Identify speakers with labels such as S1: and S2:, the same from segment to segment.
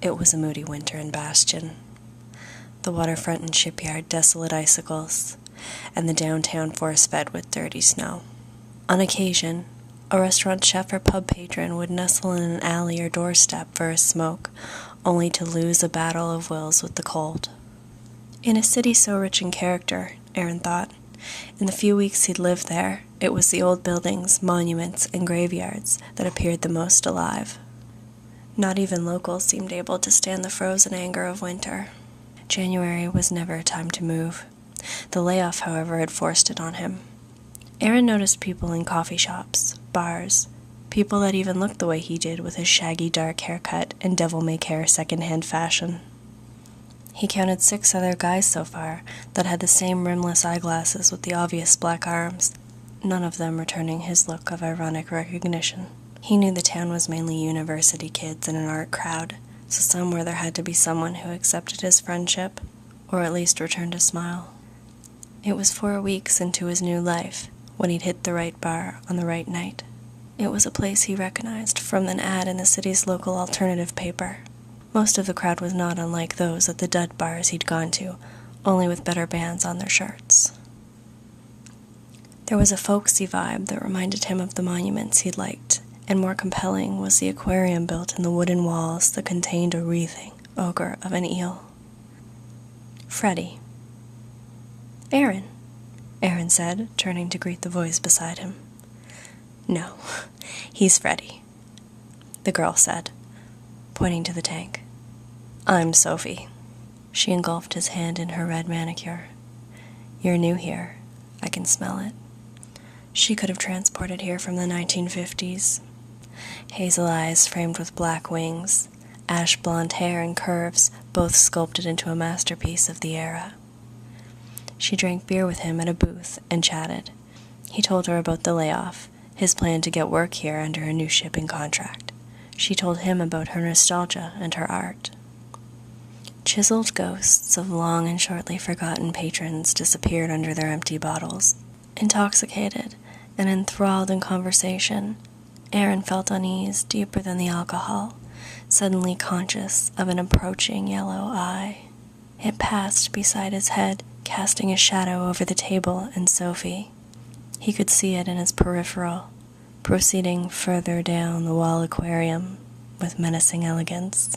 S1: It was a moody winter in Bastion. The waterfront and shipyard desolate icicles, and the downtown forest-fed with dirty snow. On occasion, a restaurant chef or pub patron would nestle in an alley or doorstep for a smoke, only to lose a battle of wills with the cold. In a city so rich in character, Aaron thought, in the few weeks he'd lived there, it was the old buildings, monuments, and graveyards that appeared the most alive. Not even locals seemed able to stand the frozen anger of winter. January was never a time to move. The layoff, however, had forced it on him. Aaron noticed people in coffee shops, bars, people that even looked the way he did with his shaggy dark haircut and devil-may-care second-hand fashion. He counted 6 other guys so far that had the same rimless eyeglasses with the obvious black arms, none of them returning his look of ironic recognition. He knew the town was mainly university kids and an art crowd, so somewhere there had to be someone who accepted his friendship, or at least returned a smile. It was 4 weeks into his new life when he'd hit the right bar on the right night. It was a place he recognized from an ad in the city's local alternative paper. Most of the crowd was not unlike those at the dud bars he'd gone to, only with better bands on their shirts. There was a folksy vibe that reminded him of the monuments he'd liked, and more compelling was the aquarium built in the wooden walls that contained a wreathing ogre of an eel. Freddie. Aaron, Aaron said, turning to greet the voice beside him. No, he's Freddie, the girl said, pointing to the tank. I'm Sophie. She engulfed his hand in her red manicure. You're new here. I can smell it. She could have transported here from the 1950s. Hazel eyes framed with black wings, ash blonde hair and curves, both sculpted into a masterpiece of the era. She drank beer with him at a booth and chatted. He told her about the layoff, his plan to get work here under a new shipping contract. She told him about her nostalgia and her art. Chiseled ghosts of long and shortly forgotten patrons disappeared under their empty bottles. Intoxicated and enthralled in conversation, Aaron felt unease deeper than the alcohol, suddenly conscious of an approaching yellow eye. It passed beside his head, casting a shadow over the table and Sophie. He could see it in his peripheral, proceeding further down the wall aquarium with menacing elegance.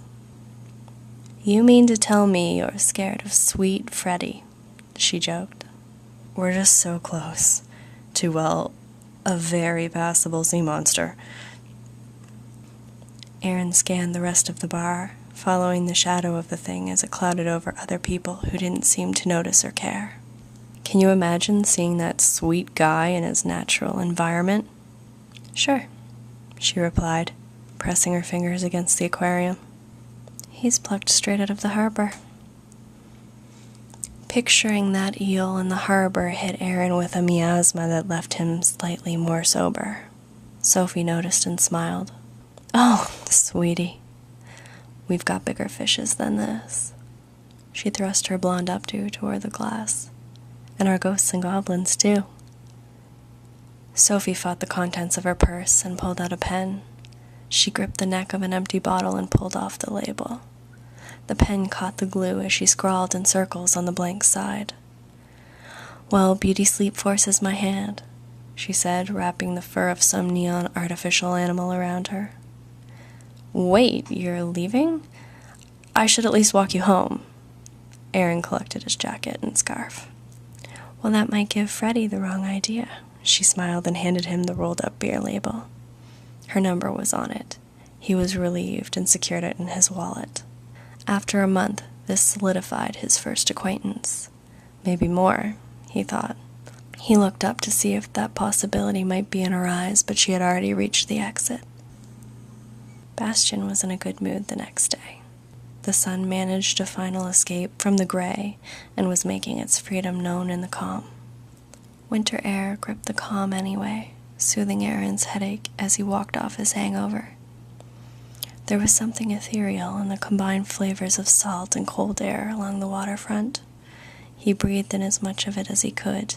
S1: You mean to tell me you're scared of sweet Freddie? She joked. We're just so close to, well, a very passable sea monster. Aaron scanned the rest of the bar, following the shadow of the thing as it clouded over other people who didn't seem to notice or care. Can you imagine seeing that sweet guy in his natural environment? Sure, she replied, pressing her fingers against the aquarium. He's plucked straight out of the harbor. Picturing that eel in the harbor hit Aaron with a miasma that left him slightly more sober. Sophie noticed and smiled. Oh, sweetie, we've got bigger fishes than this. She thrust her blonde updo toward the glass. And our ghosts and goblins, too. Sophie fought the contents of her purse and pulled out a pen. She gripped the neck of an empty bottle and pulled off the label. The pen caught the glue as she scrawled in circles on the blank side. Well, beauty sleep forces my hand, she said, wrapping the fur of some neon artificial animal around her. Wait, you're leaving? I should at least walk you home. Aaron collected his jacket and scarf. Well, that might give Freddie the wrong idea. She smiled and handed him the rolled-up beer label. Her number was on it. He was relieved and secured it in his wallet. After a month, this solidified his first acquaintance. Maybe more, he thought. He looked up to see if that possibility might be in her eyes, but she had already reached the exit. Bastion was in a good mood the next day. The sun managed a final escape from the gray and was making its freedom known in the calm. Winter air gripped the calm anyway, soothing Aaron's headache as he walked off his hangover. There was something ethereal in the combined flavors of salt and cold air along the waterfront. He breathed in as much of it as he could.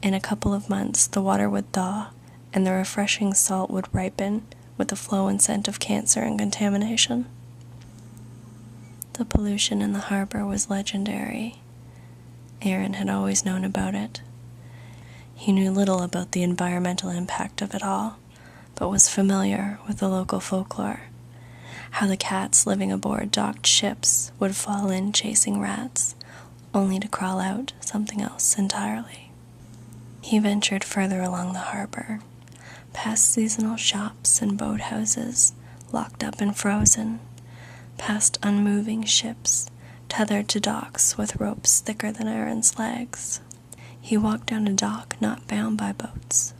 S1: In a couple of months, the water would thaw, and the refreshing salt would ripen with the flow and scent of cancer and contamination. The pollution in the harbor was legendary. Aaron had always known about it. He knew little about the environmental impact of it all, but was familiar with the local folklore, how the cats living aboard docked ships would fall in chasing rats, only to crawl out something else entirely. He ventured further along the harbor, past seasonal shops and boathouses, locked up and frozen, past unmoving ships, tethered to docks with ropes thicker than Aaron's legs. He walked down a dock not bound by boats.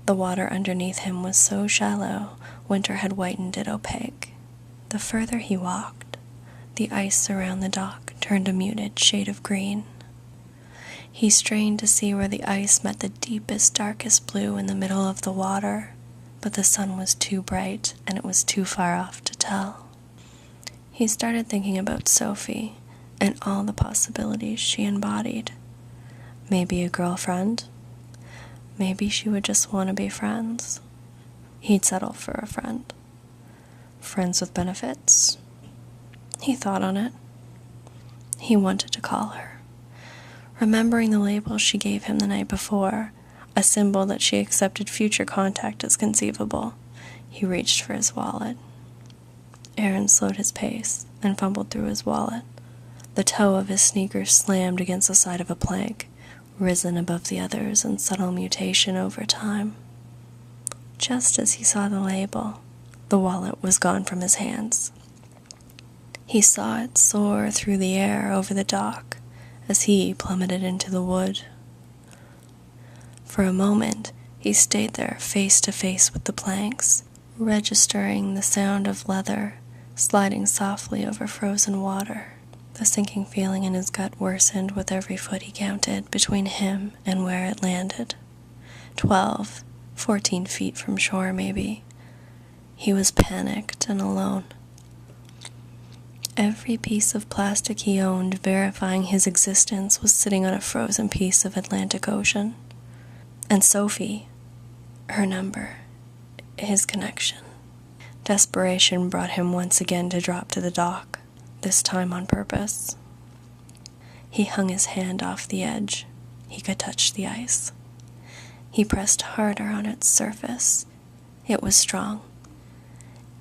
S1: The water underneath him was so shallow, winter had whitened it opaque. The further he walked, the ice around the dock turned a muted shade of green. He strained to see where the ice met the deepest, darkest blue in the middle of the water, but the sun was too bright and it was too far off to tell. He started thinking about Sophie and all the possibilities she embodied. Maybe a girlfriend. Maybe she would just want to be friends. He'd settle for a friend. Friends with benefits. He thought on it. He wanted to call her. Remembering the label she gave him the night before, a symbol that she accepted future contact as conceivable, he reached for his wallet. Aaron slowed his pace and fumbled through his wallet. The toe of his sneakers slammed against the side of a plank, risen above the others in subtle mutation over time. Just as he saw the label, the wallet was gone from his hands. He saw it soar through the air over the dock as he plummeted into the wood. For a moment, he stayed there face to face with the planks, registering the sound of leather sliding softly over frozen water. The sinking feeling in his gut worsened with every foot he counted between him and where it landed. 12, 14 feet from shore, maybe. He was panicked and alone. Every piece of plastic he owned verifying his existence was sitting on a frozen piece of Atlantic Ocean. And Sophie, her number, his connection. Desperation brought him once again to drop to the dock, this time on purpose. He hung his hand off the edge. He could touch the ice. He pressed harder on its surface. It was strong.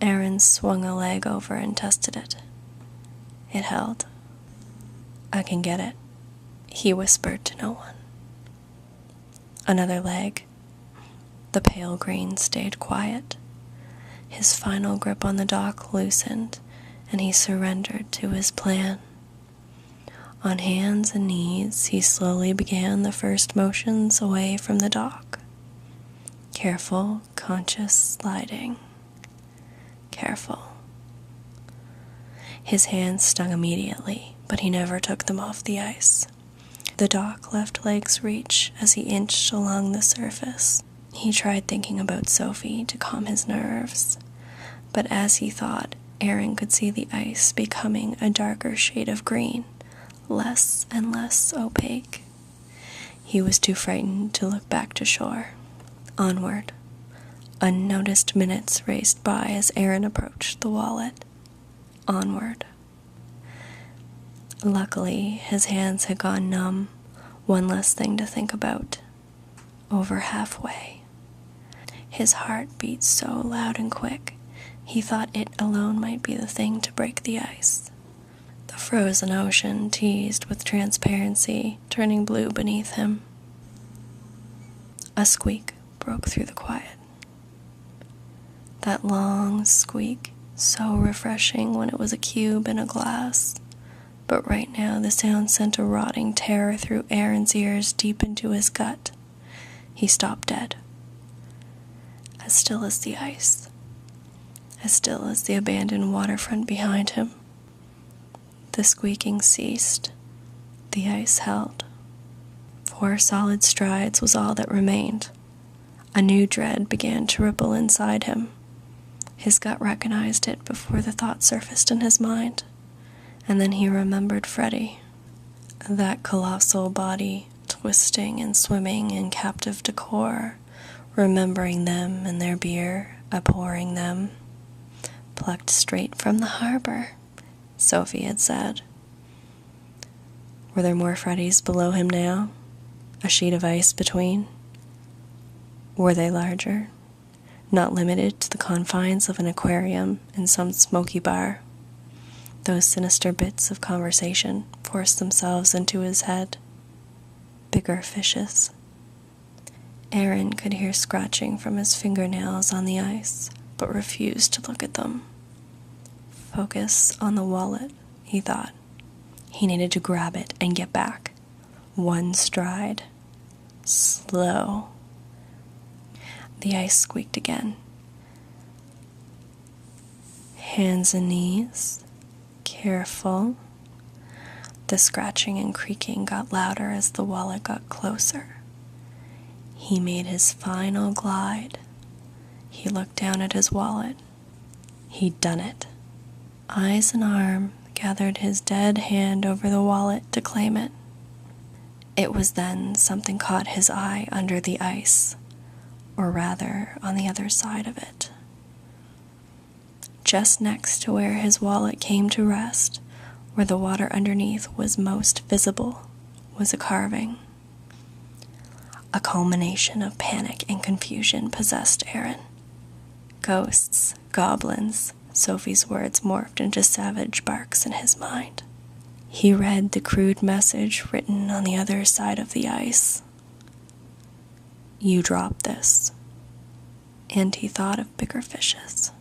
S1: Aaron swung a leg over and tested it. It held. "I can get it," he whispered to no one. Another leg. The pale green stayed quiet. His final grip on the dock loosened, and he surrendered to his plan. On hands and knees, he slowly began the first motions away from the dock. Careful, conscious sliding. Careful. His hands stung immediately, but he never took them off the ice. The dock left leg's reach as he inched along the surface. He tried thinking about Sophie to calm his nerves, but as he thought, Aaron could see the ice becoming a darker shade of green, less and less opaque. He was too frightened to look back to shore. Onward. Unnoticed minutes raced by as Aaron approached the wallet. Onward. Luckily, his hands had gone numb, one less thing to think about. Over halfway. His heart beat so loud and quick, he thought it alone might be the thing to break the ice. The frozen ocean teased with transparency, turning blue beneath him. A squeak broke through the quiet. That long squeak, so refreshing when it was a cube in a glass. But right now the sound sent a rotting terror through Aaron's ears deep into his gut. He stopped dead. As still as the ice. As still as the abandoned waterfront behind him. The squeaking ceased. The ice held. 4 solid strides was all that remained. A new dread began to ripple inside him. His gut recognized it before the thought surfaced in his mind. And then he remembered Freddie. That colossal body, twisting and swimming in captive decor, remembering them and their beer, abhorring them. Plucked straight from the harbor. Sophie had said. Were there more Freddies below him now? A sheet of ice between? Were they larger? Not limited to the confines of an aquarium in some smoky bar? Those sinister bits of conversation forced themselves into his head. Bigger fishes. Aaron could hear scratching from his fingernails on the ice, but refused to look at them. Focus on the wallet, he thought. He needed to grab it and get back. One stride. Slow. The ice squeaked again. Hands and knees. Careful. The scratching and creaking got louder as the wallet got closer. He made his final glide. He looked down at his wallet. He'd done it. Eyes and arm gathered his dead hand over the wallet to claim it. It was then something caught his eye under the ice, or rather on the other side of it. Just next to where his wallet came to rest, where the water underneath was most visible, was a carving. A culmination of panic and confusion possessed Aaron. Ghosts, goblins, Sophie's words morphed into savage barks in his mind. He read the crude message written on the other side of the ice. You dropped this. And he thought of bigger fishes.